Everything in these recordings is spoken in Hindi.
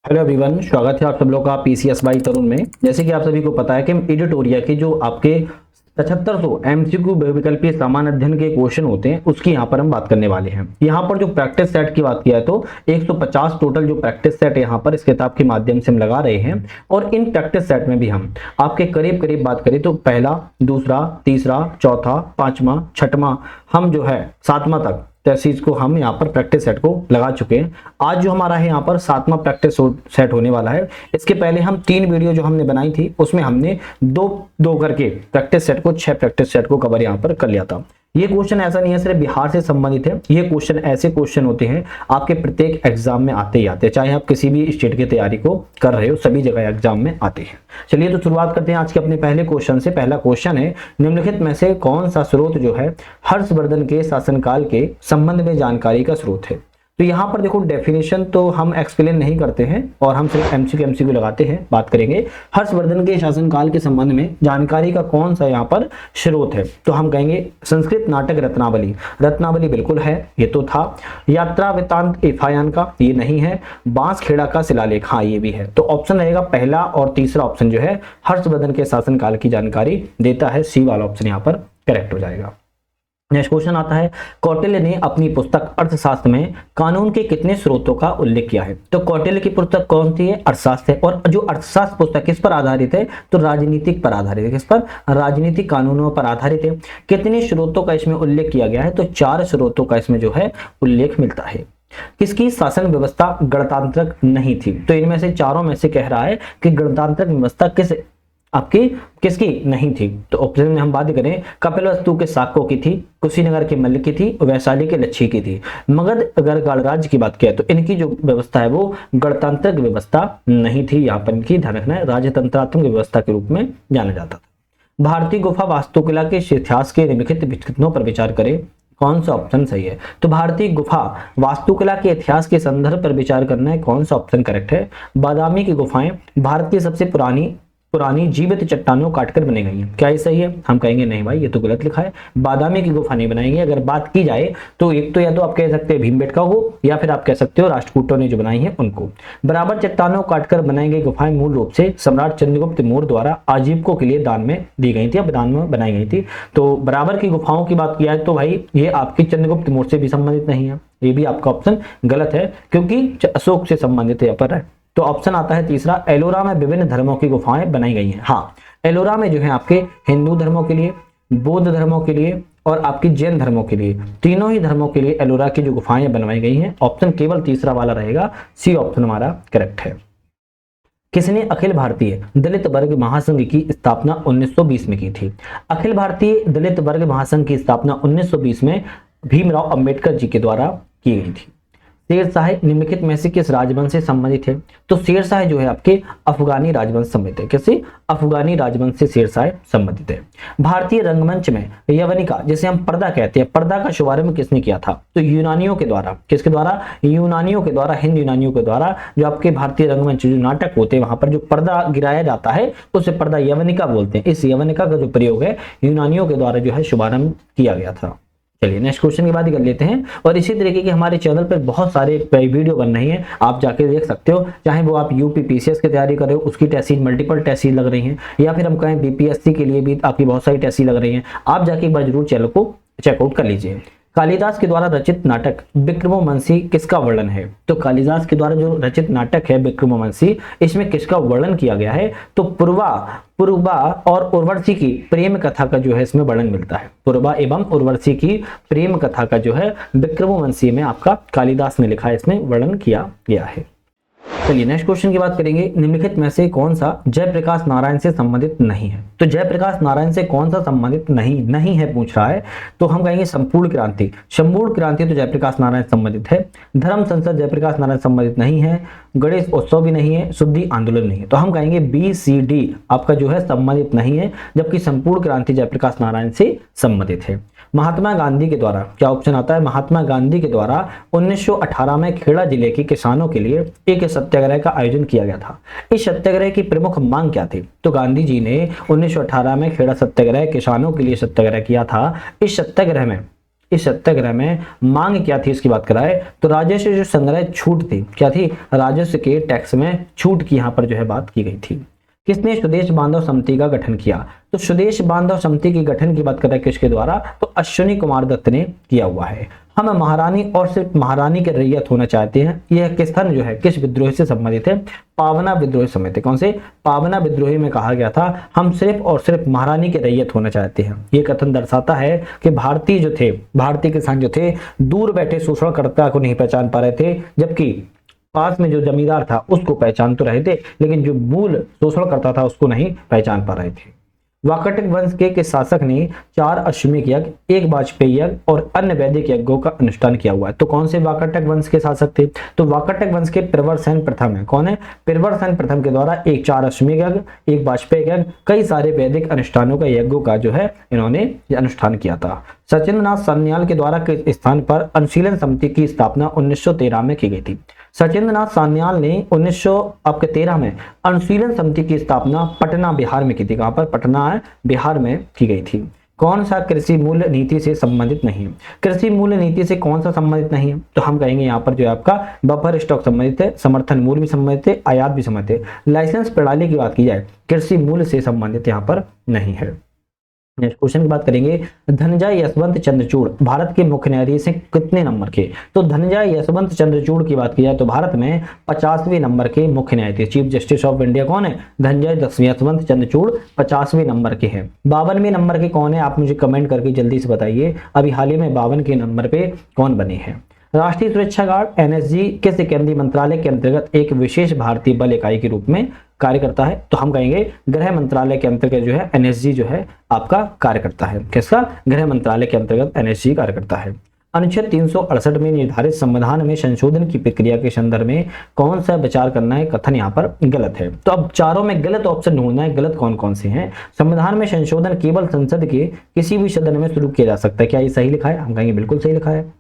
हेलो एवरीवन, स्वागत है आप सब लोग का पीसीएस बाई तरुण में। जैसे कि आप सभी को पता है कि हम एडिटोरिया के जो आपके 7500 एमसीक्यू विकल्पीय सामान्य अध्ययन के क्वेश्चन होते हैं उसकी यहाँ पर हम बात करने वाले हैं। यहाँ पर जो प्रैक्टिस सेट की बात किया है तो 150 टोटल जो प्रैक्टिस सेट यहाँ पर इस किताब के माध्यम से हम लगा रहे हैं। और इन प्रैक्टिस सेट में भी हम आपके करीब करीब बात करें तो पहला, दूसरा, तीसरा, चौथा, पांचवा, छठवां, हम जो है सातवां तक चीज को हम यहाँ पर प्रैक्टिस सेट को लगा चुके हैं। आज जो हमारा है यहाँ पर सातवां प्रैक्टिस सेट होने वाला है। इसके पहले हम 3 वीडियो जो हमने बनाई थी उसमें हमने दो दो करके प्रैक्टिस सेट को 6 प्रैक्टिस सेट को कवर यहाँ पर कर लिया था। ये क्वेश्चन ऐसा नहीं है सिर्फ बिहार से संबंधित है, ये क्वेश्चन ऐसे क्वेश्चन होते हैं आपके प्रत्येक एग्जाम में आते ही आते हैं, चाहे आप किसी भी स्टेट की तैयारी को कर रहे हो सभी जगह एग्जाम में आते हैं। चलिए तो शुरुआत करते हैं आज के अपने पहले क्वेश्चन से। पहला क्वेश्चन है, निम्नलिखित में से कौन सा स्रोत जो है हर्षवर्धन के शासनकाल के संबंध में जानकारी का स्रोत है। तो यहाँ पर देखो डेफिनेशन तो हम एक्सप्लेन नहीं करते हैं और हम सिर्फ एमसीक्यू लगाते हैं। बात करेंगे हर्षवर्धन के शासनकाल के संबंध में जानकारी का कौन सा यहाँ पर स्रोत है, तो हम कहेंगे संस्कृत नाटक रत्नावली। रत्नावली बिल्कुल है, ये तो था। यात्रा वृत्तांत इफायान का, ये नहीं है। बांसखेड़ा का शिलालेख, हाँ ये भी है। तो ऑप्शन रहेगा पहला और तीसरा ऑप्शन जो है हर्षवर्धन के शासनकाल की जानकारी देता है। सी वाला ऑप्शन यहाँ पर करेक्ट हो जाएगा। नेक्स्ट क्वेश्चन आता है, कौटिल्य ने अपनी पुस्तक अर्थशास्त्र में कानून के कितने स्रोतों का उल्लेख किया है। तो कौटिल्य की पुस्तक कौन सी है? अर्थशास्त्र है। और जो अर्थशास्त्र पुस्तक किस पर आधारित है? तो राजनीतिक पर आधारित है। किस पर? राजनीतिक कानूनों पर आधारित है। कितने स्रोतों का इसमें उल्लेख किया गया है? तो 4 स्रोतों का इसमें जो है उल्लेख मिलता है। किसकी शासन व्यवस्था गणतांत्रिक नहीं थी? तो इनमें से चारों में से कह रहा है कि गणतांत्रिक व्यवस्था किसकी नहीं थी। तो ऑप्शन में हम बात करें, कपिलवस्तु के शाकों की थी, कुशीनगर के मल्ल की थी, वैशाली के लच्छी की थी। मगध अगर गणराज्य की बात किया तो इनकी जो व्यवस्था है वो गणतांत्रिक व्यवस्था नहीं थी। यहाँ पर इनकी ध्यान रखना है, राजतंत्रात्मक व्यवस्था के रूप में जाना जाता था। भारतीय गुफा वास्तुकला के इतिहास के निम्नलिखित विकल्पों पर विचार करें, कौन सा ऑप्शन सही है। तो भारतीय गुफा वास्तुकला के इतिहास के संदर्भ पर विचार करना है, कौन सा ऑप्शन करेक्ट है। बादामी की गुफाएं भारत की सबसे पुरानी जीवित चट्टानों काटकर बनाई गई हैं, क्या ये सही है? हम कहेंगे नहीं भाई, ये तो गलत लिखा है। बादामी की गुफा नहीं बनाई गई। अगर बात की जाए तो एक तो या तो आप कह सकते हैं भीमबेटका हो या फिर आप कह सकते हो राष्ट्रकूटों ने जो बनाई है उनको। बराबर चट्टानों काटकर बनाई गई गुफाएं मूल रूप से सम्राट चंद्रगुप्त मौर्य द्वारा आजीविकों के लिए दान में दी गई थी, दान में बनाई गई थी। तो बराबर की गुफाओं की बात किया है तो भाई ये आपकी चंद्रगुप्त मौर्य से भी संबंधित नहीं है, ये भी आपका ऑप्शन गलत है क्योंकि अशोक से संबंधित है पर है। तो ऑप्शन आता है तीसरा, एलोरा में विभिन्न धर्मों की गुफाएं बनाई गई हैं। हाँ, एलोरा में जो है आपके हिंदू धर्मों के लिए, बौद्ध धर्मों के लिए और आपकी जैन धर्मों के लिए, तीनों ही धर्मों के लिए एलोरा की जो गुफाएं बनवाई गई हैं। ऑप्शन केवल तीसरा वाला रहेगा, सी ऑप्शन हमारा करेक्ट है। किसने अखिल भारतीय दलित वर्ग महासंघ की स्थापना 1920 में की थी? अखिल भारतीय दलित वर्ग महासंघ की स्थापना 1920 में भीमराव अंबेडकर जी के द्वारा की गई थी। शेरशाह निम्नलिखित में से किस राजवंश से संबंधित है? तो शेरशाह जो है आपके अफगानी राजवंश संबंधित है। किसी अफगानी राजवंश से शेरशाह संबंधित है। भारतीय रंगमंच में यवनिका, जिसे हम पर्दा कहते हैं, पर्दा का शुभारंभ किसने किया था? तो यूनानियों के द्वारा। किसके द्वारा? यूनानियों के द्वारा, हिंद यूनानियों के द्वारा। जो आपके भारतीय रंगमंच जो नाटक होते हैं वहां पर जो पर्दा गिराया जाता है उसे पर्दा यवनिका बोलते हैं। इस यवनिका का जो प्रयोग है यूनानियों के द्वारा जो है शुभारंभ किया गया था। चलिए नेक्स्ट क्वेश्चन की बात कर लेते हैं। और इसी तरीके के हमारे चैनल पर बहुत सारे वीडियो बन रही हैं, आप जाके देख सकते हो। चाहे वो आप यूपी पीसीएस की तैयारी कर रहे हो, उसकी test series multiple test series लग रही हैं, या फिर हम कहें बीपीएससी के लिए भी आपकी बहुत सारी टेस्ट सीरीज लग रही हैं। आप जाके एक बार जरूर चैनल को चेकआउट कर लीजिए। कालिदास के द्वारा रचित नाटक विक्रमोर्वशी किसका वर्णन है? तो कालिदास के द्वारा जो रचित नाटक है विक्रमोर्वशी, इसमें किसका वर्णन किया गया है? तो पूर्वा और उर्वशी की प्रेम कथा का जो है इसमें वर्णन मिलता है। पूर्वा एवं उर्वशी की प्रेम कथा का जो है विक्रमोर्वशी में आपका कालिदास ने लिखा है, इसमें वर्णन किया गया है। चलिए नेक्स्ट क्वेश्चन की बात करेंगे, निम्नलिखित में से कौन सा जयप्रकाश नारायण से संबंधित नहीं है? तो जयप्रकाश नारायण से कौन सा संबंधित नहीं है पूछ रहा है, तो हम कहेंगे संपूर्ण क्रांति। संपूर्ण क्रांति तो जयप्रकाश नारायण संबंधित है। धर्म संसद जयप्रकाश नारायण संबंधित नहीं है। गणेश उत्सव भी नहीं है। शुद्धि आंदोलन नहीं है। तो हम कहेंगे BCD आपका जो है संबंधित नहीं है, जबकि संपूर्ण क्रांति जयप्रकाश नारायण से संबंधित है। महात्मा गांधी के द्वारा, क्या ऑप्शन आता है? महात्मा गांधी के द्वारा 1918 में खेड़ा जिले के किसानों के लिए एक सत्याग्रह का आयोजन किया गया था। इस सत्याग्रह की प्रमुख मांग क्या थी? तो गांधी जी ने 1918 में खेड़ा सत्याग्रह, किसानों के लिए सत्याग्रह किया था। इस सत्याग्रह में इस सत्याग्रह में मांग क्या थी इसकी बात कराए तो राजस्व जो संग्रह छूट थी, क्या थी, राजस्व के टैक्स में छूट की यहाँ पर जो है बात की गई थी। किसने स्वदेश बांधव समिति का गठन किया, तो स्वदेश बांधव समिति के गठन की बात करें किसके द्वारा, तो अश्विनी कुमार दत्त ने किया हुआ है। हम महारानी और सिर्फ महारानी के रैयत होना चाहते हैं, यह किस्थन जो है किस विद्रोह से संबंधित है, पावना विद्रोह समिति। कौन से, पावना विद्रोही में कहा गया था हम सिर्फ और सिर्फ महारानी के रैयत होना चाहते हैं। ये कथन दर्शाता है कि भारतीय जो थे, भारतीय किसान जो थे दूर बैठे शोषणकर्ता को नहीं पहचान पा रहे थे, जबकि पास में जो जमींदार था उसको पहचान तो रहे थे, लेकिन जो मूल शोषण करता था उसको नहीं पहचान पा रहे थे। वाकाटक वंश के शासक ने 4 अश्वमेध यज्ञ, 1 वाजपेयी यज्ञ और अन्य वैदिक यज्ञों का अनुष्ठान किया हुआ है। तो कौन से वाकाटक वंश के शासक थे, तो वाकाटक वंश के प्रवरसेन प्रथम है। कौन है, प्रवरसेन प्रथम के द्वारा 4 अश्वमेध यज्ञ, 1 वाजपेयी यज्ञ, कई सारे वैदिक अनुष्ठानों का यज्ञों का जो है इन्होंने अनुष्ठान किया था। सचिंद्रनाथ सान्याल के द्वारा किस स्थान पर अनुशीलन समिति की स्थापना 1913 में की गई थी। सचिंद्रनाथ सान्याल ने 1913 में अनुशीलन समिति की स्थापना पटना बिहार में की थी। कहां पर, पटना है बिहार में की गई थी। कौन सा कृषि मूल्य नीति से संबंधित नहीं है, कृषि मूल्य नीति से कौन सा संबंधित नहीं है, तो हम कहेंगे यहाँ पर जो है आपका बफर स्टॉक संबंधित है, समर्थन मूल्य भी संबंधित है, आयात भी संबंधित है। लाइसेंस प्रणाली की बात की जाए कृषि मूल्य से संबंधित यहाँ पर नहीं है। नेक्स्ट क्वेश्चन की बात करेंगे, धनंजय यशवंत चंद्रचूड़ भारत के मुख्य न्यायाधीश हैं कितने नंबर के, तो धनंजय यशवंत चंद्रचूड़ की बात की जाए तो भारत में 50वें नंबर के मुख्य न्यायाधीश, चीफ जस्टिस ऑफ इंडिया कौन है, धनंजय यशवंत चंद्रचूड़ 50वें नंबर के हैं। 52वें नंबर के कौन है, आप मुझे कमेंट करके जल्दी से बताइए, अभी हाल ही में 52 के नंबर पे कौन बने हैं। राष्ट्रीय सुरक्षा गार्ड एनएसजी किस केंद्रीय मंत्रालय के अंतर्गत एक विशेष भारतीय बल इकाई के रूप में कार्य करता है, तो हम कहेंगे गृह मंत्रालय के अंतर्गत जो है एनएसजी जो है आपका कार्य करता है। किसका, गृह मंत्रालय के अंतर्गत एनएसजी कार्य करता है। अनुच्छेद 368 में निर्धारित संविधान में संशोधन की प्रक्रिया के संदर्भ में कौन सा विचार करना है, कथन यहाँ पर गलत है। तो अब चारों में गलत ऑप्शन ढूंढना है, गलत कौन कौन से हैं। संविधान में संशोधन केवल संसद के किसी भी सदन में शुरू किया जा सकता है, क्या ये सही लिखा है, हम कहेंगे बिल्कुल सही लिखा है।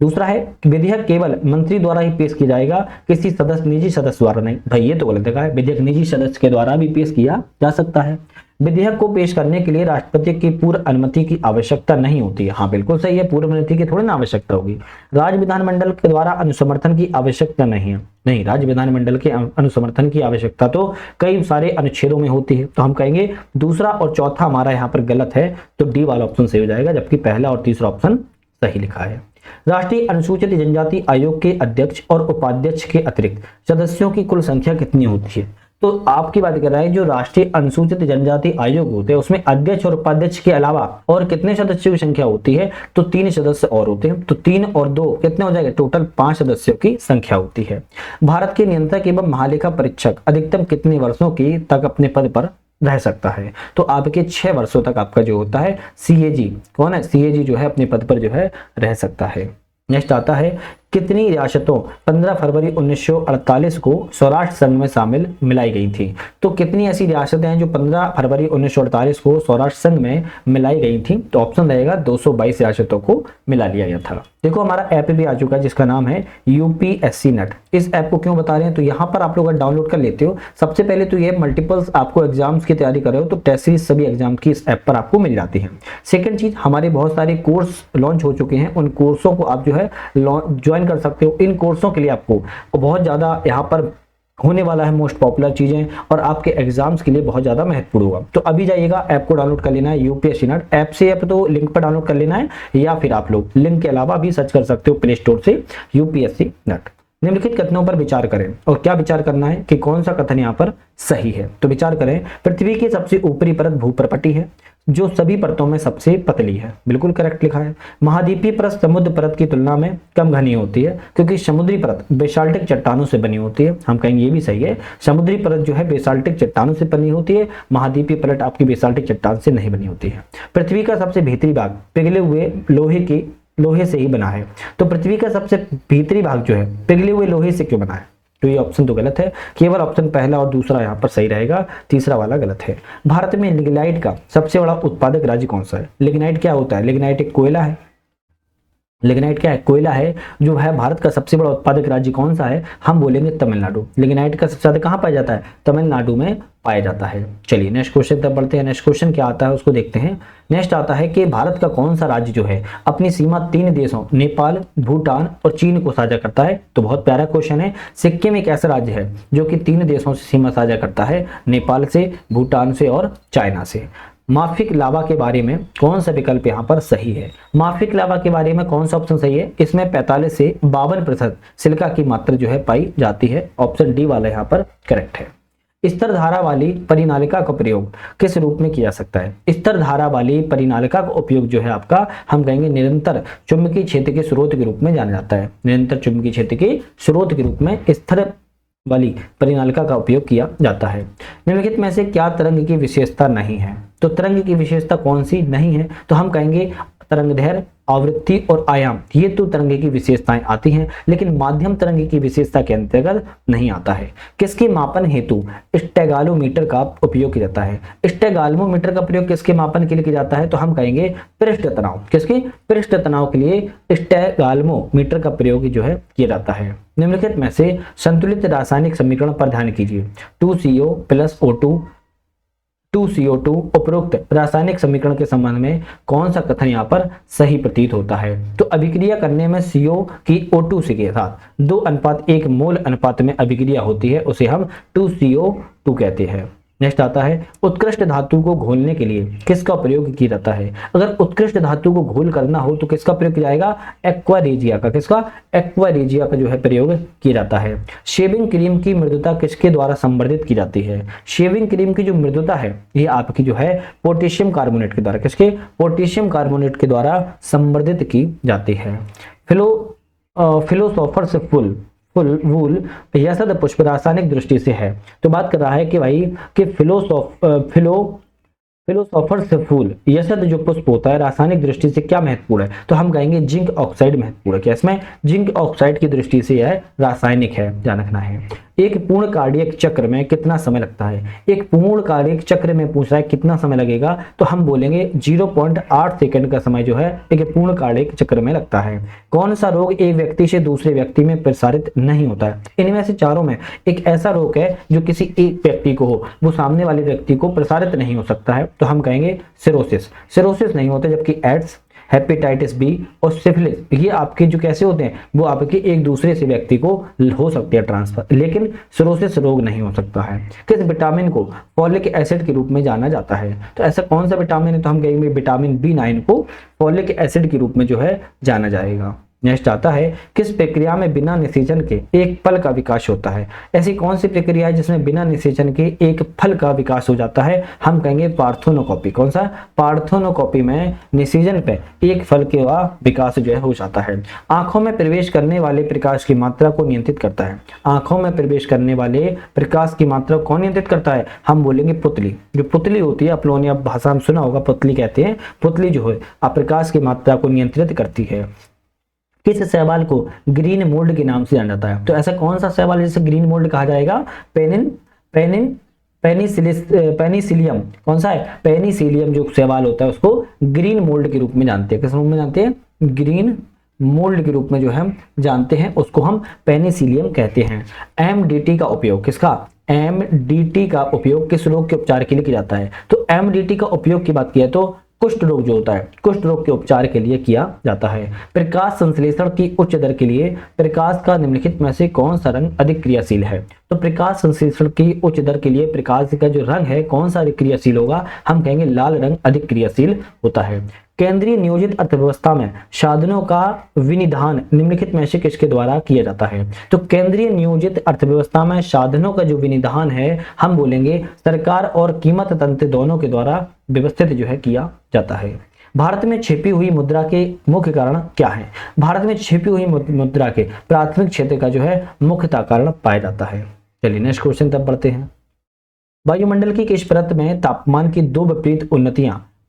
दूसरा है विधेयक केवल मंत्री द्वारा ही पेश किया जाएगा, किसी सदस्य निजी सदस्य द्वारा नहीं, भाई ये तो गलत है, विधेयक निजी सदस्य के द्वारा भी पेश किया जा सकता है। विधेयक को पेश करने के लिए राष्ट्रपति की पूर्व अनुमति की आवश्यकता नहीं होती है, हाँ बिल्कुल सही है, पूर्व अनुमति की थोड़ी ना आवश्यकता होगी। राज्य विधानमंडल के द्वारा अनुसमर्थन की आवश्यकता नहीं है, नहीं, राज्य विधानमंडल के अनुसमर्थन की आवश्यकता तो कई सारे अनुच्छेदों में होती है। तो हम कहेंगे दूसरा और चौथा हमारा यहाँ पर गलत है, तो डी वाला ऑप्शन सही हो जाएगा, जबकि पहला और तीसरा ऑप्शन सही लिखा है। राष्ट्रीय अनुसूचित जनजाति आयोग के अध्यक्ष और उपाध्यक्ष के अतिरिक्त सदस्यों की कुल संख्या कितनी होती है, तो आपकी बात कर रहा है जो राष्ट्रीय अनुसूचित जनजाति आयोग होते हैं उसमें अध्यक्ष और उपाध्यक्ष के अलावा और कितने सदस्यों की संख्या होती है, तो 3 सदस्य और होते हैं, तो 3 और 2 कितने हो जाएगा, टोटल 5 सदस्यों की संख्या होती है। भारत के नियंत्रक एवं महालेखा परीक्षक अधिकतम कितने वर्षों की तक अपने पद पर रह सकता है, तो आपके 6 वर्षों तक आपका जो होता है सीएजी, कौन है, सीएजी जो है अपने पद पर जो है रह सकता है। नेक्स्ट आता है कितनी रियासतों 15 फरवरी 1948 को स्वराष्ट्र संघ में शामिल मिलाई गई थी, तो कितनी ऐसी रियासतें हैं जो 15 फरवरी 1948 को स्वराष्ट्र संघ में मिलाई गई थी, तो ऑप्शन रहेगा 222 रियासतों को मिला लिया गया था। देखो हमारा ऐप भी आ चुका है जिसका नाम है यूपीएससी नेट। इस ऐप को क्यों बता रहे हैं, तो यहाँ पर आप लोग डाउनलोड कर लेते हो। सबसे पहले तो ये मल्टीपल्स आपको एग्जाम्स की तैयारी कर रहे हो तो टेस्ट सीरीज सभी एग्जाम की इस ऐप पर आपको मिल जाती है। सेकंड चीज, हमारे बहुत सारे कोर्स लॉन्च हो चुके हैं, उन कोर्सों को आप जो है ज्वाइन कर सकते हो। इन कोर्सों के लिए आपको बहुत ज्यादा यहाँ पर होने वाला है मोस्ट पॉपुलर चीजें और आपके एग्जाम्स के लिए बहुत ज्यादा महत्वपूर्ण होगा। तो अभी जाइएगा, ऐप को डाउनलोड कर लेना है यूपीएससी नेट ऐप से, ऐप तो लिंक पर डाउनलोड कर लेना है या फिर आप लोग लिंक के अलावा भी सर्च कर सकते हो प्ले स्टोर से यूपीएससी नेट। निम्नलिखित कथनों पर विचार करें, और क्या विचार करना है कि कौन सा कथन यहाँ पर सही है, तो विचार करें पृथ्वी की सबसे ऊपरी परत भूप्रपटी है जो सभी परतों में सबसे पतली है, बिल्कुल करेक्ट लिखा है। महाद्वीपीय परत समुद्र परत की तुलना में कम घनी होती है क्योंकि समुद्री परत बेसाल्टिक चट्टानों से बनी होती है, हम कहेंगे ये भी सही है। समुद्री परत जो है बेसाल्टिक चट्टानों से बनी होती है, महाद्वीपीय परत आपकी बेसाल्टिक चट्टान से नहीं बनी होती है। पृथ्वी का सबसे भीतरी भाग पिघले हुए लोहे से ही बना है, तो पृथ्वी का सबसे भीतरी भाग जो है पिघले हुए लोहे से क्यों बना है, तो ये ऑप्शन तो गलत है, केवल ऑप्शन पहला और दूसरा यहाँ पर सही रहेगा, तीसरा वाला गलत है। भारत में लिग्नाइट का सबसे बड़ा उत्पादक राज्य कौन सा है, लिग्नाइट क्या होता है, लिग्नाइट एक कोयला है, लिग्नाइट क्या है? कोयला है। जो है भारत का सबसे बड़ा उत्पादक राज्य कौन सा है? हम बोलेंगे तमिलनाडु। लिग्नाइट का सबसे ज्यादा कहाँ पाया जाता है? तमिलनाडु में पाया जाता है। चलिए नेक्स्ट क्वेश्चन तब बढ़ते हैं। नेक्स्ट क्वेश्चन क्या आता है उसको देखते हैं। नेक्स्ट आता है कि भारत का कौन सा राज्य जो है अपनी सीमा 3 देशों नेपाल, भूटान और चीन को साझा करता है? तो बहुत प्यारा क्वेश्चन है। सिक्किम एक ऐसा राज्य है जो कि 3 देशों से सीमा साझा करता है, नेपाल से, भूटान से और चाइना से। माफिक लावा के बारे में कौन सा विकल्प यहाँ पर सही है? माफिक लावा के बारे में कौन सा ऑप्शन सही है? इसमें 45 से 52% सिलिका की मात्रा जो है पाई जाती है। ऑप्शन डी वाला यहाँ पर करेक्ट है। स्तर धारा वाली परिनालिका का प्रयोग किस रूप में किया जा सकता है? स्तर धारा वाली परिनालिका का उपयोग जो है आपका हम कहेंगे निरंतर चुंबकीय क्षेत्र के स्रोत के रूप में जाना जाता है। निरंतर चुंबकीय क्षेत्र के स्रोत के रूप में स्तर वाली परिनालिका का उपयोग किया जाता है। निम्नलिखित में से क्या तरंग की विशेषता नहीं है? तो तरंग की विशेषता कौन सी नहीं है? तो हम कहेंगे तरंगदैर्घ्य, आवृत्ति और आयाम, ये तो तरंग की विशेषताएं आती हैं, लेकिन माध्यम तरंग की विशेषता के अंतर्गत नहीं आता है। किसके मापन हेतु स्टेगालोमीटर का उपयोग किया जाता है? स्टेगालोमीटर का प्रयोग किसके मापन के लिए किया जाता है? तो हम कहेंगे पृष्ठ तनाव। किसके? पृष्ठ तनाव के लिए स्टेगालोमीटर का प्रयोग जो है किया जाता है। निम्नलिखित में से संतुलित रासायनिक समीकरण पर ध्यान कीजिए। 2CO + O2 2CO2 उपरोक्त रासायनिक समीकरण के संबंध में कौन सा कथन यहाँ पर सही प्रतीत होता है? तो अभिक्रिया करने में CO की O2 से के साथ 2:1 मोल अनुपात में अभिक्रिया होती है, उसे हम 2CO2 कहते हैं। नेक्स्ट आता है उत्कृष्ट धातु को घोलने के लिए किसका प्रयोग किया जाता है? अगर उत्कृष्ट धातु को घोल करना हो तो किसका प्रयोग किया जाएगा? एक्वा रेजिया का। किसका? एक्वा रेजिया का जो है प्रयोग किया जाता है। शेविंग क्रीम की मृदुता किसके द्वारा संवर्धित की जाती है? शेविंग क्रीम की जो मृदुता है ये आपकी जो है पोटेशियम कार्बोनेट के द्वारा, किसके? पोटेशियम कार्बोनेट के द्वारा संवर्धित की जाती है। फिलोसोफर्स वूल यह शब्द पुष्प रासायनिक दृष्टि से है। तो बात कर रहा है कि भाई कि फिलोसोफर्स फूल यह शब्द जो पुष्प होता है रासायनिक दृष्टि से क्या महत्वपूर्ण है? तो हम कहेंगे जिंक ऑक्साइड महत्वपूर्ण है। क्या इसमें? जिंक ऑक्साइड की दृष्टि से यह रासायनिक है, ध्यान रखना है। एक पूर्ण कार्डियक चक्र में कितना समय लगता है? एक पूर्ण कार्डियक चक्र में पूछ रहा है कितना समय लगेगा, तो हम बोलेंगे 0.8 सेकंड का समय जो है एक पूर्ण कार्डियक चक्र में लगता है। कौन सा रोग एक व्यक्ति से दूसरे व्यक्ति में प्रसारित नहीं होता है? इनमें से चारों में एक ऐसा रोग है जो किसी एक व्यक्ति को हो, वो सामने वाले व्यक्ति को प्रसारित नहीं हो सकता है, तो हम कहेंगे सिरोसिस। सिरोसिस नहीं होता, जबकि एड्स, हेपेटाइटिस बी और सिफिलिस ये आपके जो कैसे होते हैं वो आपके एक दूसरे से व्यक्ति को हो सकते हैं ट्रांसफर, लेकिन सिरोसिस रोग नहीं हो सकता है। किस विटामिन को फॉलिक एसिड के रूप में जाना जाता है? तो ऐसा कौन सा विटामिन है? तो हम कहेंगे विटामिन B9 को फॉलिक एसिड के रूप में जो है जाना जाएगा। नेक्स्ट आता है किस प्रक्रिया में बिना निषेचन के एक फल का विकास होता है? ऐसी कौन सी प्रक्रिया है जिसमें बिना निषेचन के एक फल का विकास हो जाता है? हम कहेंगे पार्थेनोकॉपी। कौन सा? पार्थेनोकॉपी में निषेचन पे एक फल का विकास जो है हो जाता है। आंखों में प्रवेश करने वाले प्रकाश की मात्रा को नियंत्रित करता है। आंखों में प्रवेश करने वाले प्रकाश की मात्रा को नियंत्रित करता है? हम बोलेंगे पुतली। जो पुतली होती है, आप लोगों ने अब भाषा में सुना होगा, पुतली कहते हैं। पुतली जो है प्रकाश की मात्रा को नियंत्रित करती है। किस शैवाल को ग्रीन मोल्ड के नाम से जाना जाता है? तो ऐसा कौन सा शैवाल जिसे ग्रीन मोल्ड कहा जाएगा? पेनिसिलियम। कौन सा है? पेनिसिलियम जो शैवाल होता है उसको ग्रीन मोल्ड के रूप में जानते हैं। किस रूप में जानते हैं? ग्रीन मोल्ड के रूप में जो हम जानते हैं उसको हम पेनिसिलियम कहते हैं। एमडीटी का उपयोग किसका? एमडीटी का उपयोग किस रोग के उपचार के लिए किया जाता है? तो एमडीटी का उपयोग की बात की है तो कुष्ठ रोग जो होता है, कुष्ठ रोग के उपचार के लिए किया जाता है। प्रकाश संश्लेषण की उच्च दर के लिए प्रकाश का निम्नलिखित में से कौन सा रंग अधिक क्रियाशील है? तो प्रकाश संश्लेषण की उच्च दर के लिए प्रकाश का जो रंग है कौन सा अधिक क्रियाशील होगा? हम कहेंगे लाल रंग अधिक क्रियाशील होता है। केंद्रीय नियोजित अर्थव्यवस्था में साधनों का विनिधान निम्नलिखित में से किसके द्वारा किया जाता है? तो केंद्रीय नियोजित अर्थव्यवस्था में साधनों का जो विनिधान है हम बोलेंगे सरकार और कीमत तंत्र दोनों के द्वारा व्यवस्थित जो है किया जाता है। भारत में छिपी हुई मुद्रा के मुख्य कारण क्या है? भारत में छिपी हुई मुद्रा के प्राथमिक क्षेत्र का जो है मुख्यतः कारण पाया जाता है। चलिए नेक्स्ट क्वेश्चन तब पढ़ते हैं। वायुमंडल की किस परत में तापमान की दो विपरीत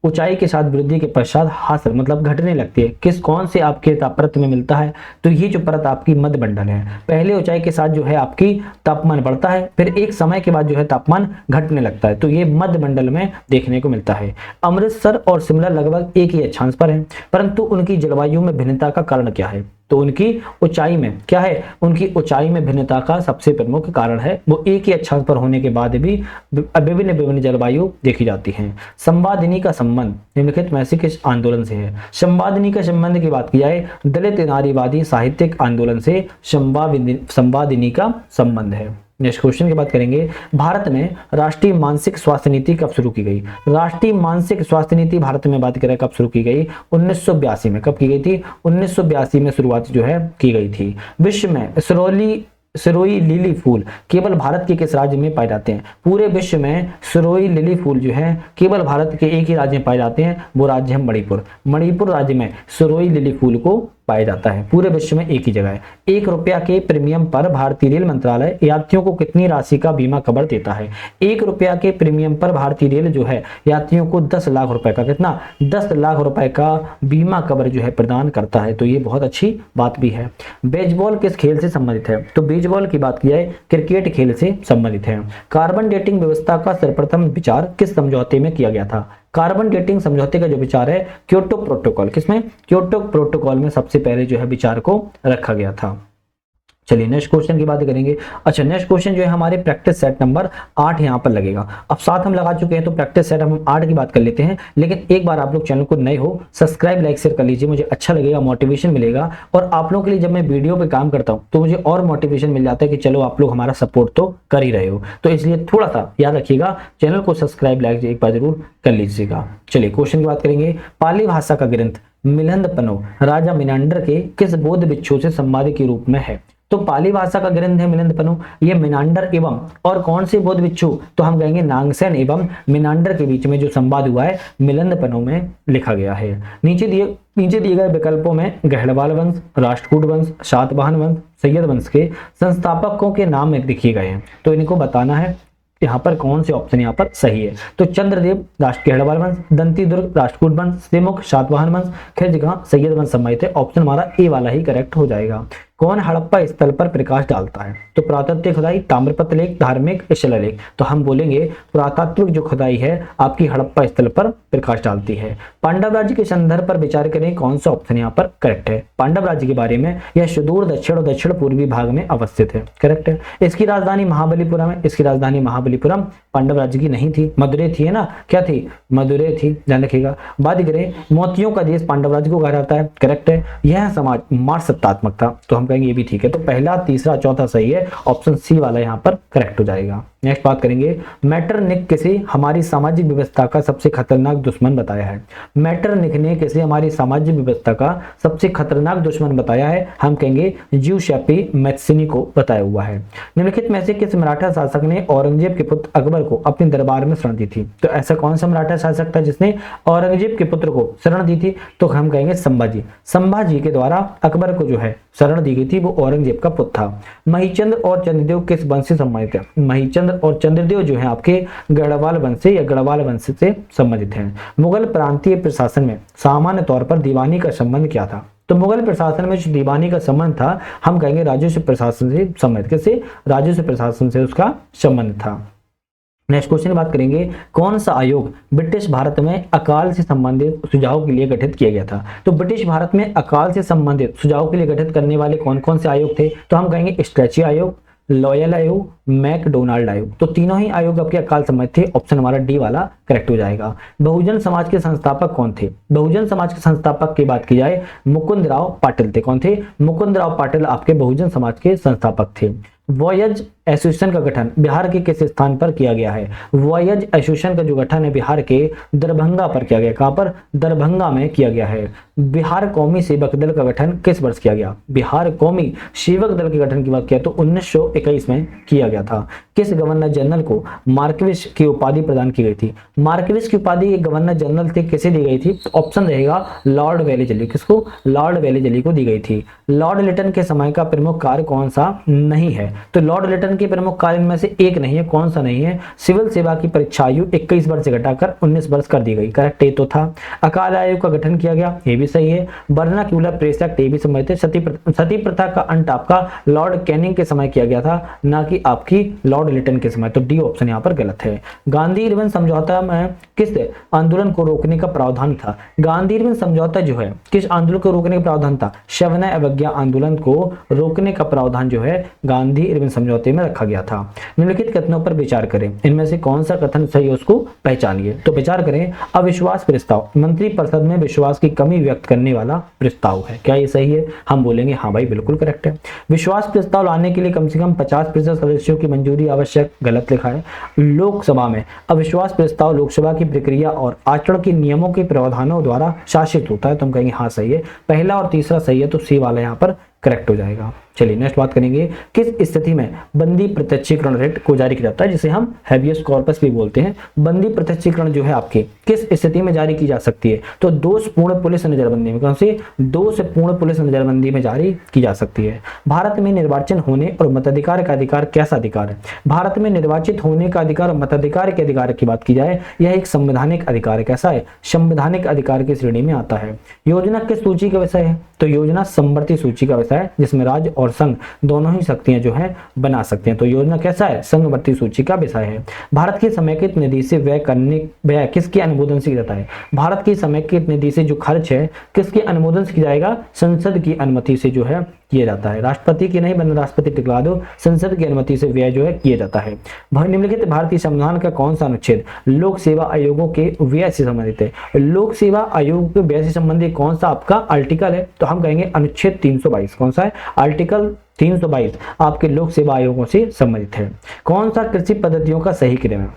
ऊंचाई के साथ वृद्धि के पश्चात हासिल मतलब घटने लगती है, किस कौन से आपके परत में मिलता है, तो ये जो परत आपकी मध्य मंडल है। पहले ऊंचाई के साथ जो है आपकी तापमान बढ़ता है, फिर एक समय के बाद जो है तापमान घटने लगता है, तो ये मध्य मंडल में देखने को मिलता है। अमृतसर और शिमला लगभग एक ही अक्षांश पर हैं, परंतु उनकी जलवायु में भिन्नता का कारण क्या है, तो उनकी ऊंचाई में क्या है, उनकी ऊंचाई में भिन्नता का सबसे प्रमुख कारण है वो एक ही अक्षांश पर होने के बाद भी विभिन्न विभिन्न जलवायु देखी जाती है। संवादिनी का संबंध निम्नलिखित में से किस आंदोलन से है। संवादिनी का संबंध की बात की जाए दलित नारीवादी साहित्यिक आंदोलन से संवादिनी का संबंध है। नेक्स्ट क्वेश्चन की बात करेंगे, भारत में राष्ट्रीय मानसिक स्वास्थ्य नीति कब शुरू की गई। राष्ट्रीय मानसिक स्वास्थ्य नीति भारत में बात करें कब शुरू की गई, 1982 में। कब की गई थी, 1982 में शुरुआत जो है की गई थी। विश्व में सिरोई लिली फूल केवल भारत के किस राज्य में पाए जाते हैं। पूरे विश्व में सिरोई लिली फूल जो है केवल भारत के एक ही राज्य में पाए जाते हैं, वो राज्य है मणिपुर। मणिपुर राज्य में सिरोई लिली फूल को पाया जाता है, पूरे विश्व में एक ही जगह है। 1 रुपया के प्रीमियम पर भारतीय रेल मंत्रालय यात्रियों को कितनी राशि का बीमा कवर देता है। 1 रुपया के प्रीमियम पर भारतीय रेल जो है यात्रियों को 10 लाख रुपए का कितना 10 लाख रुपए का बीमा कवर जो है प्रदान करता है, तो ये बहुत अच्छी बात भी है। बेसबॉल किस खेल से संबंधित है, तो बेसबॉल की बात की जाए क्रिकेट खेल से संबंधित है। कार्बन डेटिंग व्यवस्था का सर्वप्रथम विचार किस समझौते में किया गया था। कार्बन डेटिंग समझौते का जो विचार है क्योटो प्रोटोकॉल, किसमें, क्योटो प्रोटोकॉल में सबसे पहले जो है विचार को रखा गया था। चलिए नेक्स्ट क्वेश्चन की बात करेंगे। अच्छा, नेक्स्ट क्वेश्चन जो है हमारे प्रैक्टिस सेट नंबर 8 यहाँ पर लगेगा। अब 7 हम लगा चुके हैं, तो प्रैक्टिस सेट हम 8 की बात कर लेते हैं। लेकिन एक बार आप लोग चैनल को नए हो सब्सक्राइब लाइक शेयर कर लीजिए, मुझे अच्छा लगेगा, मोटिवेशन मिलेगा। और आप लोगों के लिए जब मैं वीडियो पे काम करता हूँ तो मुझे और मोटिवेशन मिल जाता है कि चलो आप लोग हमारा सपोर्ट तो कर ही रहे हो, तो इसलिए थोड़ा सा याद रखिएगा, चैनल को सब्सक्राइब लाइक एक बार जरूर कर लीजिएगा। चलिए क्वेश्चन की बात करेंगे। पाली भाषा का ग्रंथ मिलिंद-पनो राजा मिनांडर के किस बौद्ध भिक्षु से संवाद के रूप में है। तो पाली भाषा का ग्रंथ है मिलिंद-पनो, ये मिनांडर एवं और कौन से बौद्ध भिक्षु, तो हम कहेंगे नागसेन एवं मिनांडर के बीच में जो संवाद हुआ है मिलिंद-पनो में लिखा गया है। नीचे दिए गए विकल्पों में गढ़वाल वंश, राष्ट्रकूट वंश, सातवाहन वंश, सैयद वंश के संस्थापकों के नाम लिखे गए हैं, तो इनको बताना है यहाँ पर कौन से ऑप्शन यहाँ पर सही है। तो चंद्रदेव गढ़वाल वंश, दंती दुर्ग राष्ट्रकूट वंश, सिमुख सातवाहन वंश, खिलजी सैयद वंश सम्मिलित है। ऑप्शन हमारा ए वाला ही करेक्ट हो जाएगा। कौन हड़प्पा स्थल पर प्रकाश डालता है, तो पुरातात्विक खुदाई, ताम्रपत्र लेख, धार्मिक शिलालेख, तो हम बोलेंगे पुरातात्विक जो खुदाई है आपकी हड़प्पा स्थल पर प्रकाश डालती है। पांडव राज्य के संदर्भ पर विचार करें, कौन सा ऑप्शन यहाँ पर करेक्ट है। पांडव राज्य के बारे में यह सुदूर दक्षिण और दक्षिण पूर्वी भाग में अवस्थित है, करेक्ट है। इसकी राजधानी महाबलीपुरम है, इसकी राजधानी महाबलीपुरम पांडव राज्य की नहीं थी, मदुरै थी, है ना, क्या थी, मदुरै थी, ध्यान रखिएगा। बात करें मोतियों का देश पांडव राज्य को कहा जाता है, करेक्ट है। यह समाज मार्च सत्तात्मक था, तो हम कहेंगे ये भी ठीक है। तो पहला तीसरा चौथा सही है, ऑप्शन सी वाला यहाँ पर करेक्ट हो जाएगा। नेक्स्ट बात करेंगे, मैटरनिख किसे हमारी सामाजिक व्यवस्था का सबसे खतरनाक दुश्मन बताया है। मैटरनिख ने किसे हमारी सामाजिक व्यवस्था का सबसे खतरनाक दुश्मन बताया है, हम कहेंगे ज्यूसेप्पे मैत्सिनी को बताया हुआ है। निम्नलिखित में से किस मराठा शासक ने औरंगजेब के पुत्र अकबर को अपने दरबार में शरण दी थी। तो ऐसा कौन सा मराठा शासक था जिसने औरंगजेब के पुत्र को शरण दी थी, तो हम कहेंगे संभाजी। संभाजी के द्वारा अकबर को जो है शरण दी गई थी, वो औरंगजेब का पुत्र था। महिचंद्र और चंद्रदेव किस वंश से संबंधित है। महिचंद्र और चंद्रदेव जो है आपके गढ़वाल वंश से या गढ़वाल वंश से संबंधित हैं। मुगल प्रांतीय प्रशासन में सामान्य तौर पर दीवानी का संबंध क्या था। तो मुगल प्रशासन में जो दीवानी का संबंध था, हम कहेंगे राजस्व प्रशासन से संबंधित, कैसे, राजस्व प्रशासन से उसका संबंध था। नेक्स्ट क्वेश्चन बात करेंगे, कौन सा आयोग ब्रिटिश भारत में अकाल से संबंधित सुझाव के लिए गठित किया गया था। तो ब्रिटिश भारत में अकाल से संबंधित सुझाव के लिए गठित करने वाले कौन कौन से आयोग थे, तो हम कहेंगे स्ट्रेची आयोग, लॉयल आयोग, मैकडोनाल्ड आयोग, तो तीनों ही आयोग आपके अकाल संबंधित थे। ऑप्शन हमारा डी वाला करेक्ट हो जाएगा। बहुजन समाज के संस्थापक कौन थे। बहुजन समाज के संस्थापक की बात की जाए मुकुंदराव पाटिल थे। कौन थे, मुकुंदराव पाटिल आपके बहुजन समाज के संस्थापक थे। वॉयज एसोसिएशन का गठन बिहार के किस स्थान पर किया गया है। वॉयज एसोसिएशन का जो गठन है बिहार के दरभंगा पर किया गया। कहां पर, दरभंगा में किया गया है। बिहार कौमी सेवक दल का गठन किस वर्ष किया गया। बिहार कौमी सेवक दल के गठन की बात किया तो 1921 में किया गया था। किस गवर्नर जनरल को मार्क्विस की उपाधि प्रदान की गई थी। मार्क्विस की उपाधि गवर्नर जनरल थे, किसे दी गई थी, ऑप्शन रहेगा लॉर्ड वेलेजली। किसको, लॉर्ड वेलेजली को दी गई थी। लॉर्ड लिटन के समय का प्रमुख कार्य कौन सा नहीं है, तो लॉर्ड लिटन के प्रमुख कार्य में से एक नहीं है, कौन सा नहीं है? सिविल सेवा की परीक्षा आयु 21 वर्ष से घटाकर 19 वर्ष कर दी गई, करेक्ट, ये तो था। अकाल आयोग का गठन किया गया, ये भी सही है। वर्नाक्यूलर प्रेस एक्ट, ये भी समझते। सती प्रथा का अंत आपका लॉर्ड कैनिंग के समय किया गया था, ना कि आपकी लॉर्ड लिटन के समय, तो डी ऑप्शन यहाँ पर गलत है। गांधी इरविन समझौता में किस आंदोलन को रोकने का प्रावधान था? गांधी इरविन समझौता जो है किस आंदोलन को रोकने का प्रावधान था? सविनय अवज्ञा आंदोलन को रोकने का प्रावधान जो है गांधी इरविन समझौते में रखा गया था। निम्नलिखित कथनों पर विचार करें, इनमें से कौन सा कथन सही है उसको पहचानिए। तो विचार करें, अविश्वास प्रस्ताव मंत्रिपरिषद में विश्वास की कमी व्यक्त करने वाला प्रस्ताव है, क्या ये सही है? हम बोलेंगे हाँ भाई बिल्कुल करेक्ट है। विश्वास प्रस्ताव लाने के लिए कम से कम 50% सदस्यों की मंजूरी आवश्यक, गलत लिखा है। लोकसभा में अविश्वास प्रस्ताव लोकसभा की प्रक्रिया और आचरण के नियमों के प्रावधानों द्वारा शासित होता है, तो हम कहेंगे हाँ सही है। पहला और तीसरा सही है, तो सी वाला यहाँ पर करेक्ट हो जाएगा। चलिए नेक्स्ट बात करेंगे, किस स्थिति में बंदी प्रत्यक्षीकरण रेट को जारी किया जाता है, जिसे हम हैबियस कॉर्पस भी बोलते हैं। बंदी प्रत्यक्षीकरण जो है आपकी किस स्थिति में जारी की जा सकती है? तो दोषपूर्ण पुलिस नजरबंदी में, कौन सी? दोषपूर्ण पुलिस नजरबंदी में जारी की जा सकती है। भारत में निर्वाचन होने और मताधिकार का अधिकार कैसा अधिकार है? भारत में निर्वाचित होने का अधिकार और मताधिकार के अधिकार की बात की जाए, यह एक संवैधानिक अधिकार है। कैसा है? संवैधानिक अधिकार की श्रेणी में आता है। योजना किस सूची का विषय है? तो योजना समवर्ती सूची का विषय है, जिसमें राज्य और संघ दोनों ही शक्तियां जो है बना सकते हैं। तो योजना कैसा है? संघवर्ती सूची का विषय है। भारत की समेकित निधि से व्यय किसके अनुमोदन से किया जाता है? भारत की समेकित निधि से जो खर्च है किसके अनुमोदन से किया जाएगा? संसद की अनुमति से जो है किया जाता है। राष्ट्रपति की नहीं, बना राष्ट्रपति टिकला दो, संसद की अनुमति से व्यय जो है किया जाता है। निम्नलिखित भारतीय संविधान का कौन सा अनुच्छेद लोक सेवा आयोगों के व्यय से संबंधित है? लोक सेवा आयोग के व्यय से संबंधित कौन सा आपका आर्टिकल है? तो हम कहेंगे अनुच्छेद 322। कौन सा है? आर्टिकल 322 आपके लोक सेवा आयोगों से संबंधित है। कौन सा कृषि पद्धतियों का सही क्रम है?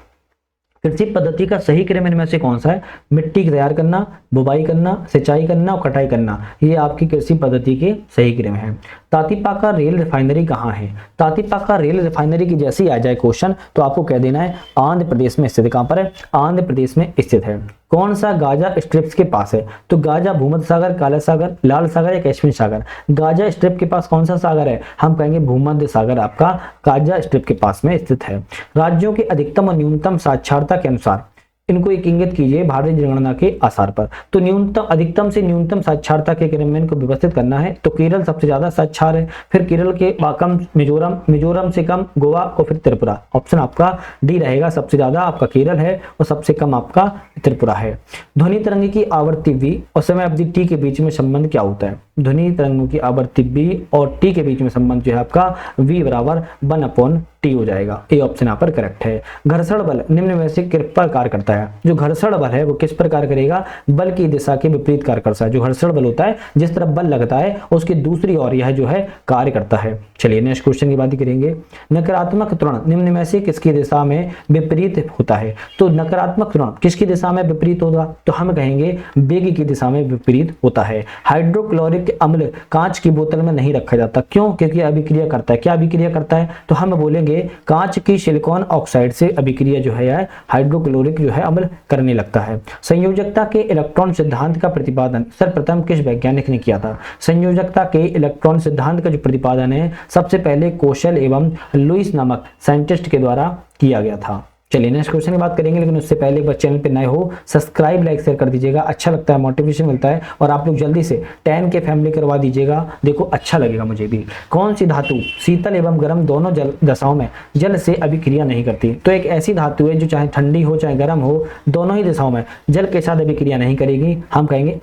कृषि पद्धति का सही क्रम इनमें से कौन सा है? मिट्टी तैयार करना, बुवाई करना, सिंचाई करना और कटाई करना, ये आपकी कृषि पद्धति के सही क्रम है। तातीपाका रेल रिफाइनरी कहाँ है? तातीपाका रेल रिफाइनरी की जैसे ही आ जाए क्वेश्चन तो आपको कह देना है आंध्र प्रदेश में स्थित। कहाँ पर है? आंध्र प्रदेश में स्थित है। कौन सा गाजा स्ट्रिप्स के पास है? तो गाजा भूमध्य सागर, काला सागर, लाल सागर या कैस्पियन सागर? गाजा स्ट्रिप के पास कौन सा सागर है? हम कहेंगे भूमध्य सागर आपका गाजा स्ट्रिप के पास में स्थित है। राज्यों के अधिकतम और न्यूनतम साक्षरता के अनुसार इनको एक इंगित कीजिए भारतीय जनगणना के आधार पर। तो न्यूनतम, अधिकतम से न्यूनतम साक्षरता के क्रम में इनको व्यवस्थित करना है। तो केरल सबसे ज्यादा साक्षर है, फिर केरल के कम मिजोरम, मिजोरम से कम गोवा और फिर त्रिपुरा। ऑप्शन आपका डी रहेगा, सबसे ज्यादा आपका केरल है और सबसे कम आपका त्रिपुरा है। ध्वनि तरंग की आवर्ती v और समय अवधि t के बीच में संबंध क्या होता है? ध्वनि तरंगों की आवर्ती b और t के बीच में संबंध जो है आपका v बराबर 1/t हो जाएगा। ए ऑप्शन यहाँ पर करेक्ट है। घर्षण बल निम्न में से किस पर कार्य करता है? जो घर्षण बल है वो किस पर कार्य करेगा? बल की दिशा के विपरीत कार्य करता है। जो घर्षण बल होता है, जिस तरफ बल लगता है उसकी दूसरी ओर यह जो है कार्य करता है। चलिए नेक्स्ट क्वेश्चन की बात करेंगे। नकारात्मक त्वरण निम्न में से किसकी दिशा में विपरीत होता है? तो नकारात्मक त्वरण किसकी दिशा में विपरीत होगा? तो हम कहेंगे वेग की दिशा में विपरीत होता है। हाइड्रोक्लोरिक अम्ल कांच की बोतल में नहीं रखा जाता, क्यों? क्योंकि अभिक्रिया करता है। क्या अभिक्रिया करता है? तो हम बोलेंगे कांच की सिलिकॉन ऑक्साइड से अभिक्रिया जो है हाइड्रोक्लोरिक जो है अम्ल करने लगता है। संयोजकता के इलेक्ट्रॉन सिद्धांत का प्रतिपादन सर्वप्रथम किस वैज्ञानिक ने किया था? संयोजकता के इलेक्ट्रॉन सिद्धांत का जो प्रतिपादन है सबसे पहले कोशल एवं लुईस नामक साइंटिस्ट के द्वारा किया गया था। चलिए नेक्स्ट क्वेश्चन की बात करेंगे, लेकिन उससे पहले एक बार चैनल पे नए हो सब्सक्राइब लाइक शेयर कर दीजिएगा, अच्छा लगता है, मोटिवेशन मिलता है। और आप लोग जल्दी से 10 के फैमिली करवा दीजिएगा, देखो अच्छा लगेगा मुझे भी। कौन सी धातु शीतल एवं गर्म दोनों दशाओं में जल से अभिक्रिया नहीं करती? तो एक ऐसी धातु है जो चाहे ठंडी हो चाहे गर्म हो, दोनों ही दिशाओं में जल के साथ अभिक्रिया नहीं करेगी। हम कहेंगे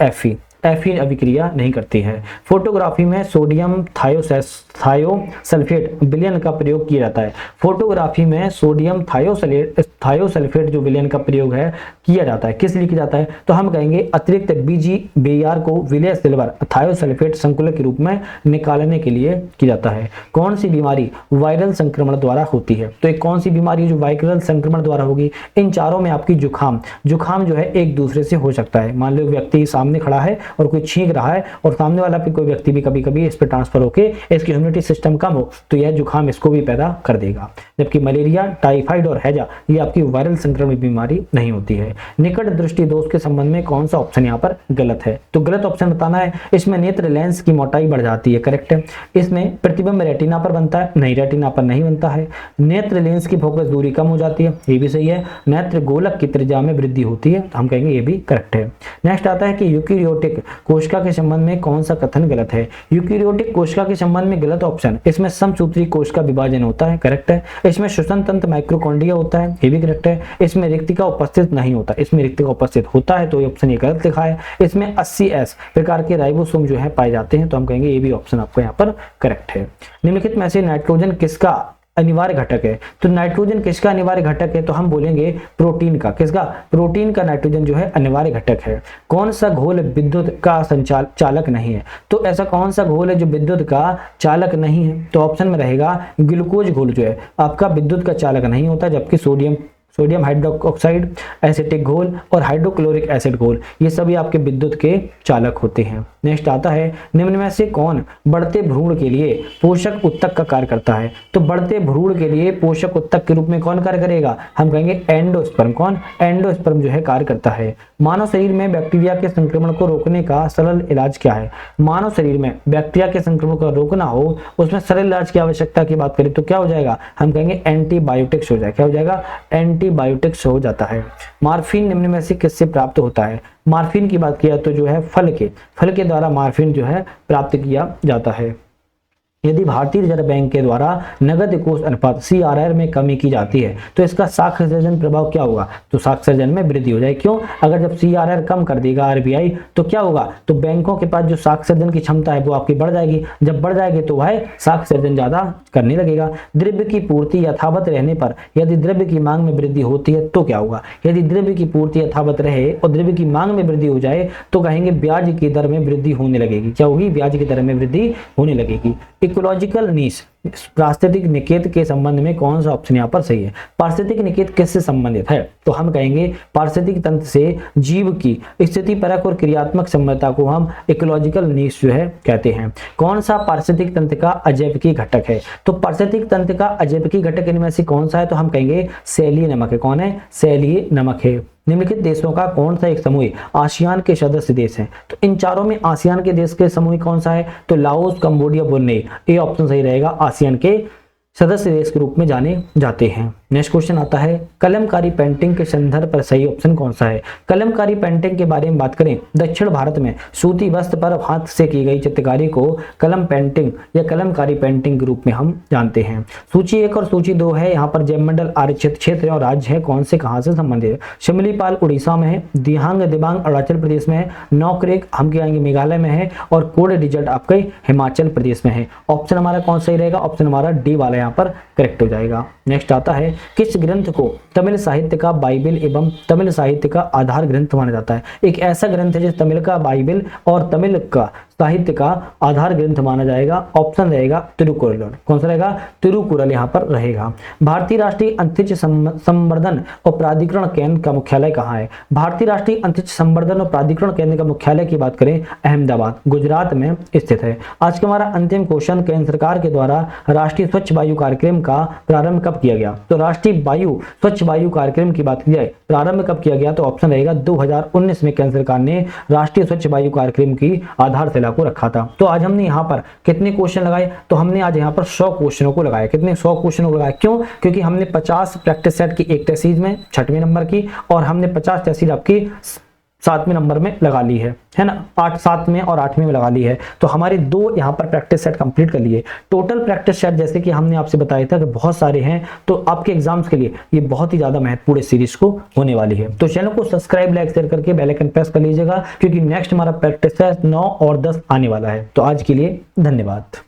Fe अभिक्रिया नहीं करती है। फोटोग्राफी में सोडियम थायोसल्फेट विलयन का प्रयोग किया जाता है। फोटोग्राफी में सोडियम थायोसल्फेट जो विलयन का प्रयोग है किया जाता है, किस लिए किया जाता है? तो हम कहेंगे अतिरिक्त BgBr को विलय सिल्वर थायोसल्फेट संकुलक के रूप में निकालने के लिए किया जाता है। कौन सी बीमारी वायरल संक्रमण द्वारा होती है? तो एक कौन सी बीमारी जो वायरल संक्रमण द्वारा होगी? इन चारों में आपकी जुखाम जो है एक दूसरे से हो सकता है। मान लो व्यक्ति सामने खड़ा है और कोई छींक रहा है और सामने वाला भी कोई व्यक्ति भी कभी कभी इस पर ट्रांसफर होकर इसकी इम्यूनिटी सिस्टम कम हो तो यह जुकाम इसको भी पैदा कर देगा। जबकि मलेरिया, टाइफाइड और हैजा ये आपकी वायरल संक्रमण बीमारी नहीं होती है। निकट दृष्टि दोष के संबंध में कौन सा ऑप्शन यहाँ पर गलत है? तो गलत ऑप्शन बताना है। इसमें नेत्र लेंस की मोटाई बढ़ जाती है, करेक्ट है। इसमें प्रतिबिंब रेटिना पर बनता है, नहीं रेटिना पर नहीं बनता है। नेत्र लेंस की फोकस दूरी कम हो जाती है, ये भी सही है। नेत्र गोलक की त्रिज्या में वृद्धि होती है, तो हम कहेंगे ये भी करेक्ट है। नेक्स्ट आता है कि यूकेरियोटिक कोशिका के संबंध में कौन सा कथन गलत है? यूकेरियोटिक कोशिका के संबंध में गलत ऑप्शन, इसमें समसूत्री कोशिका विभाजन होता है, करेक्ट है। इसमें श्वसन तंत्र माइक्रोकॉन्ड्रिया होता है, ये भी करेक्ट है। इसमें रिक्तिका उपस्थित नहीं होता, इसमें रिक्तिका उपस्थित होता है, तो ये ऑप्शन ये गलत लिखा है। इसमें 80S प्रकार के राइबोसोम जो है पाए जाते हैं, तो हम कहेंगे ये भी ऑप्शन आपको यहाँ पर करेक्ट है। निम्नलिखित में से नाइट्रोजन किसका अनिवार्य घटक है? तो नाइट्रोजन किसका अनिवार्य घटक है? तो हम बोलेंगे प्रोटीन का। किसका? प्रोटीन का नाइट्रोजन जो है अनिवार्य घटक है। कौन सा घोल विद्युत का चालक नहीं है? तो ऐसा कौन सा घोल है जो विद्युत का चालक नहीं है? तो ऑप्शन में रहेगा ग्लूकोज घोल जो है आपका विद्युत का चालक नहीं होता, जबकि सोडियम हाइड्रोक्साइड, एसिटिक घोल और हाइड्रोक्लोरिक एसिड घोल ये सभी आपके विद्युत के चालक होते हैं। नेक्स्ट आता है निम्न में से कौन बढ़ते भ्रूण के लिए पोषक उत्तक का कार्य करता है? तो बढ़ते भ्रूण के लिए पोषक उत्तक के रूप में कौन कार्य करेगा? हम कहेंगे एंडोस्पर्म। कौन? एंडोस्पर्म जो है कार्य करता है। मानव शरीर में बैक्टीरिया के संक्रमण को रोकने का सरल इलाज क्या है? मानव शरीर में बैक्टीरिया के संक्रमण को रोकना हो उसमें सरल इलाज की आवश्यकता की बात करें तो क्या हो जाएगा? हम कहेंगे एंटीबायोटिक्स हो जाएगा। क्या हो जाएगा? एंटीबायोटिक्स हो जाता है। मार्फिन निम्न में से किससे प्राप्त होता है? मार्फिन की बात किया तो जो है फल के द्वारा मार्फिन जो है प्राप्त किया जाता है। यदि भारतीय रिजर्व बैंक के द्वारा नगद कोष अनुपात CRR में कमी की जाती है तो इसका साख सर्जन प्रभाव क्या होगा? तो साख सर्जन में वृद्धि हो जाएगी। क्यों? अगर जब CRR कम कर देगा RBI तो क्या होगा? तो बैंकों के पास जो साख सर्जन की क्षमता है वो आपकी बढ़ जाएगी। जब बढ़ जाएगी तो वह साख सर्जन ज्यादा करने लगेगा। द्रव्य की पूर्ति यथावत रहने पर यदि द्रव्य की मांग में वृद्धि होती है तो क्या होगा? यदि द्रव्य की पूर्ति यथावत रहे और द्रव्य की मांग में वृद्धि हो जाए तो कहेंगे ब्याज की दर में वृद्धि होने लगेगी। क्या होगी? ब्याज की दर में वृद्धि होने लगेगी। इकोलॉजिकल नीश पारिस्थितिक निकेत के संबंध में कौन सा ऑप्शन यहाँ पर सही है? पारिस्थितिक निकेत किससे संबंधित है? तो हम कहेंगे पारिस्थितिक तंत्र से जीव की स्थिति परक और क्रियात्मक संबद्धता को हम इकोलॉजिकल नीश जो है कहते हैं। कौन सा पारिस्थितिक तंत्र का अजैविकीय घटक है? तो पारिस्थितिक तंत्र का अजैविकीय घटक इनमें से कौन सा है? तो हम कहेंगे सेलीय नमक है। कौन है? सेलीय नमक है। निम्नलिखित देशों का कौन सा एक समूह आसियान के सदस्य देश है? तो इन चारों में आसियान के देश के समूह कौन सा है? तो लाओस, कंबोडिया, ब्रुनेई, ये ऑप्शन सही रहेगा। आसियान के सदस्य देश के रूप में जाने जाते हैं। नेक्स्ट क्वेश्चन आता है कलमकारी पेंटिंग के संदर्भ पर सही ऑप्शन कौन सा है? कलमकारी पेंटिंग के बारे में बात करें, दक्षिण भारत में सूती वस्त्र पर हाथ से की गई चित्रकारी को कलम पेंटिंग या कलमकारी पेंटिंग के रूप में हम जानते हैं। सूची 1 और सूची 2 है, यहाँ पर जयमंडल आर्य क्षेत्र और राज्य है, कौन से कहाँ से संबंधित है? शिमलीपाल उड़ीसा में है, दिहांग दिबांग अरुणाचल प्रदेश में है, नौक्रेक हम कहेंगे मेघालय में है और कोड रिजल्ट आपके हिमाचल प्रदेश में है। ऑप्शन हमारा कौन सही रहेगा? ऑप्शन हमारा डी वाला यहाँ पर करेक्ट हो जाएगा। नेक्स्ट आता है किस ग्रंथ को तमिल साहित्य का बाइबल एवं तमिल साहित्य का आधार ग्रंथ माना जाता है? एक ऐसा ग्रंथ है जिसे तमिल का बाइबल और तमिल का साहित्य का आधार ग्रंथ माना जाएगा। ऑप्शन रहेगा तिरुकुरल। कौन सा रहेगा? तिरुकुरल यहाँ पर रहेगा। भारतीय राष्ट्रीय अंतरिक्ष संवर्धन और प्राधिकरण केंद्र का मुख्यालय कहाँ है? भारतीय राष्ट्रीय अंतरिक्ष संवर्धन और प्राधिकरण केंद्र का मुख्यालय की बात करें अहमदाबाद गुजरात में स्थित है। आज का हमारा अंतिम क्वेश्चन, केंद्र सरकार के द्वारा राष्ट्रीय स्वच्छ वायु कार्यक्रम का प्रारंभ कब किया गया? तो राष्ट्रीय स्वच्छ वायु कार्यक्रम की बात की जाए प्रारंभ कब किया गया? तो ऑप्शन रहेगा 2019 में केंद्र सरकार ने राष्ट्रीय स्वच्छ वायु कार्यक्रम की आधारशिला को रखा था। तो आज हमने यहाँ पर कितने क्वेश्चन लगाए? तो हमने आज यहाँ पर 100 क्वेश्चनों को लगाया। कितने? 100 क्वेश्चनों को लगाया। क्यों? क्योंकि हमने 50 प्रैक्टिस सेट की एक टेस्ट सीरीज में 6वें नंबर की और हमने 50 टेस्ट सीरीज आपकी 7वें नंबर में लगा ली है ना, 7वें और 8वें में लगा ली है। तो हमारे 2 यहाँ पर प्रैक्टिस सेट कंप्लीट कर लिए। टोटल प्रैक्टिस सेट जैसे कि हमने आपसे बताया था कि बहुत सारे हैं, तो आपके एग्जाम्स के लिए ये बहुत ही ज्यादा महत्वपूर्ण सीरीज को होने वाली है। तो चैनल को सब्सक्राइब, लाइक, शेयर करके बेल आइकन प्रेस कर लीजिएगा क्योंकि नेक्स्ट हमारा प्रैक्टिस सेट 9 और 10 आने वाला है। तो आज के लिए धन्यवाद।